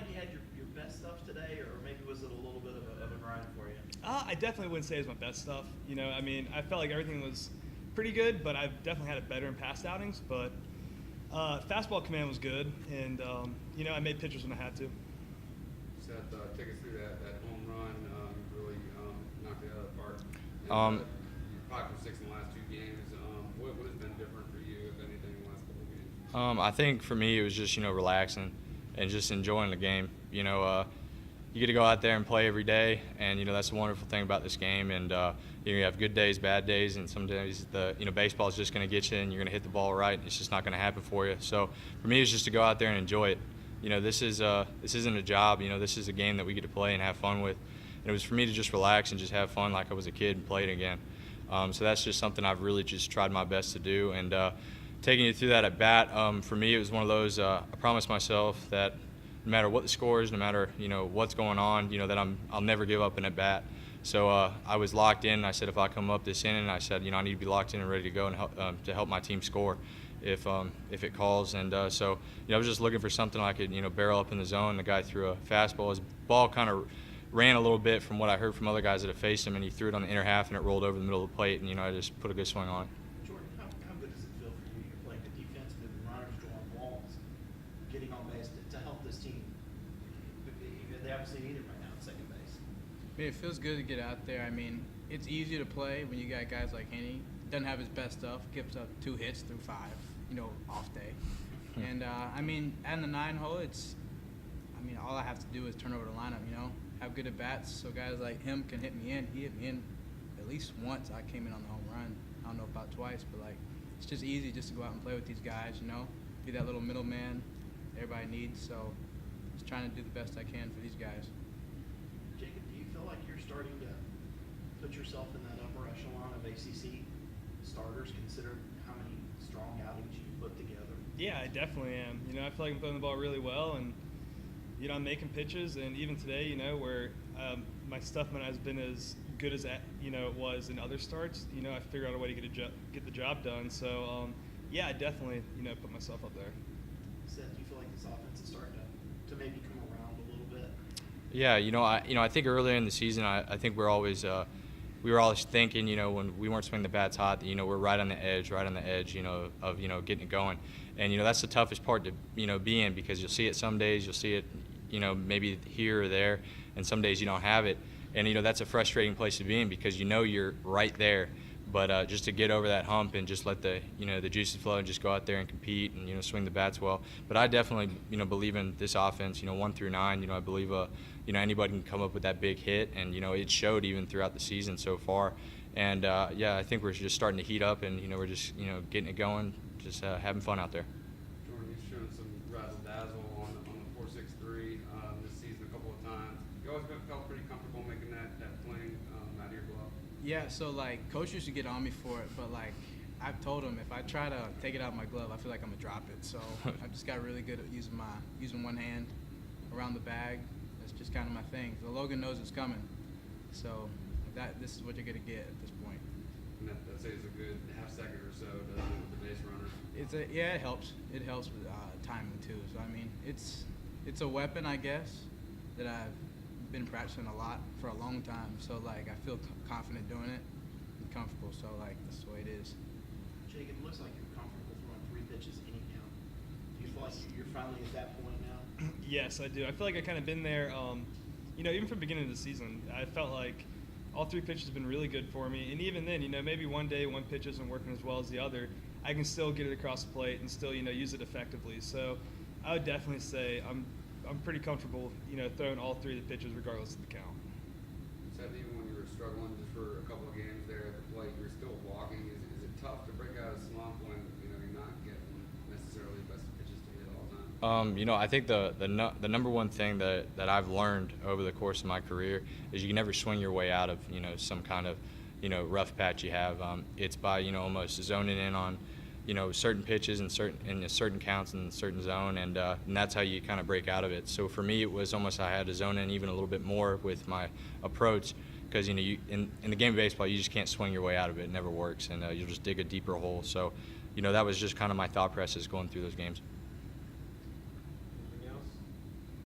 like you had your best stuff today, or maybe was it a little bit of a grind for you? I definitely wouldn't say it was my best stuff. I mean, I felt like everything was pretty good, but I've definitely had it better in past outings. But fastball command was good, and I made pitches when I had to. Seth, take us through that home run. Really knocked it out of the park. And, Um, you're 5 for 6 in the last 2 games. What has been different for you, if anything, in the last couple of games? I think for me it was just relaxing and just enjoying the game. You get to go out there and play every day, and that's the wonderful thing about this game. And you have good days, bad days, and some days the baseball is just going to get you, and you're going to hit the ball right, and it's just not going to happen for you. So for me, it's just to go out there and enjoy it. This isn't a job. This is a game that we get to play and have fun with. And it was for me to just relax and just have fun like I was a kid and play it again. So that's just something I've really just tried my best to do. And taking you through that at bat, for me, it was one of those. I promised myself that no matter what the score is, no matter what's going on, that I'll never give up an at bat. So I was locked in. I said if I come up this inning, I said I need to be locked in and ready to go and help my team score if it calls. And so I was just looking for something I could barrel up in the zone. The guy threw a fastball. His ball kind of ran a little bit from what I heard from other guys that have faced him, and he threw it on the inner half and it rolled over the middle of the plate. And I just put a good swing on it. Jordan, how good does it feel for you? You're playing the defense, moving runners, drawing balls, getting on base to help this team. They obviously need it right now at second base. I mean, it feels good to get out there. I mean, it's easy to play when you got guys like Hennessy. Doesn't have his best stuff. Gives up 2 hits through 5. Off day. And I mean, at the 9-hole, all I have to do is turn over the lineup. Have good at bats so guys like him can hit me in. He hit me in at least once. I came in on the home run. I don't know about twice, but it's just easy just to go out and play with these guys. Be that little middleman everybody needs. So just trying to do the best I can for these guys. Jacob, do you feel like you're starting to put yourself in that upper echelon of ACC starters, considering how many strong outings you put together? Yeah, I definitely am. I feel like I'm throwing the ball really well, and I'm making pitches. And even today, where my stuff might not have been as good as it was in other starts, I figured out a way to get the job done. So yeah, I definitely put myself up there. Seth, do you feel like this offense is starting to maybe come around a little bit? Yeah, I think earlier in the season, I think we were always thinking, when we weren't swinging the bats hot, that, we're right on the edge, of getting it going. And that's the toughest part to be in, because you'll see it some days, you'll see it maybe here or there, and some days you don't have it. And that's a frustrating place to be in, because you're right there. But just to get over that hump and just let the juices flow and just go out there and compete and swing the bats well. But I definitely believe in this offense. 1 through 9. I believe anybody can come up with that big hit, and it showed even throughout the season so far. And yeah, I think we're just starting to heat up, and we're just getting it going, just having fun out there. Jordan, you've shown some razzle-dazzle on the 4.63 this season a couple of times. You always felt pretty comfortable making that fling out of your glove. Yeah, so coach used to get on me for it, but I've told him if I try to take it out of my glove, I feel like I'm gonna drop it. So I just got really good at using one hand around the bag. That's just kind of my thing. So Logan knows it's coming, so this is what you're gonna get at this point. And that saves a good half second or so to the base runner. It helps. It helps with timing too. So I mean, it's a weapon, I guess, that I've been practicing a lot for a long time. So I feel confident doing it and comfortable. So that's the way it is. Jacob, it looks like you're comfortable throwing 3 pitches any count. Do you feel like you're finally at that point now? Yes, I do. I feel like I've kind of been there, even from the beginning of the season. I felt like all 3 pitches have been really good for me. And even then, maybe one day one pitch isn't working as well as the other, I can still get it across the plate and still, use it effectively. So I would definitely say I'm pretty comfortable, throwing all 3 of the pitches regardless of the count. Seth, even when you were struggling just for a couple of games there at the plate, you were still walking. Is it tough to break out a slump when you're not getting necessarily the best pitches to hit all the time? I think the number one thing that I've learned over the course of my career is you can never swing your way out of some kind of rough patch you have. It's by almost zoning in on certain pitches and certain counts in a certain zone, and that's how you kind of break out of it. So for me, it was almost I had to zone in even a little bit more with my approach, because in the game of baseball you just can't swing your way out of it. It never works, and you'll just dig a deeper hole. So that was just kind of my thought process going through those games.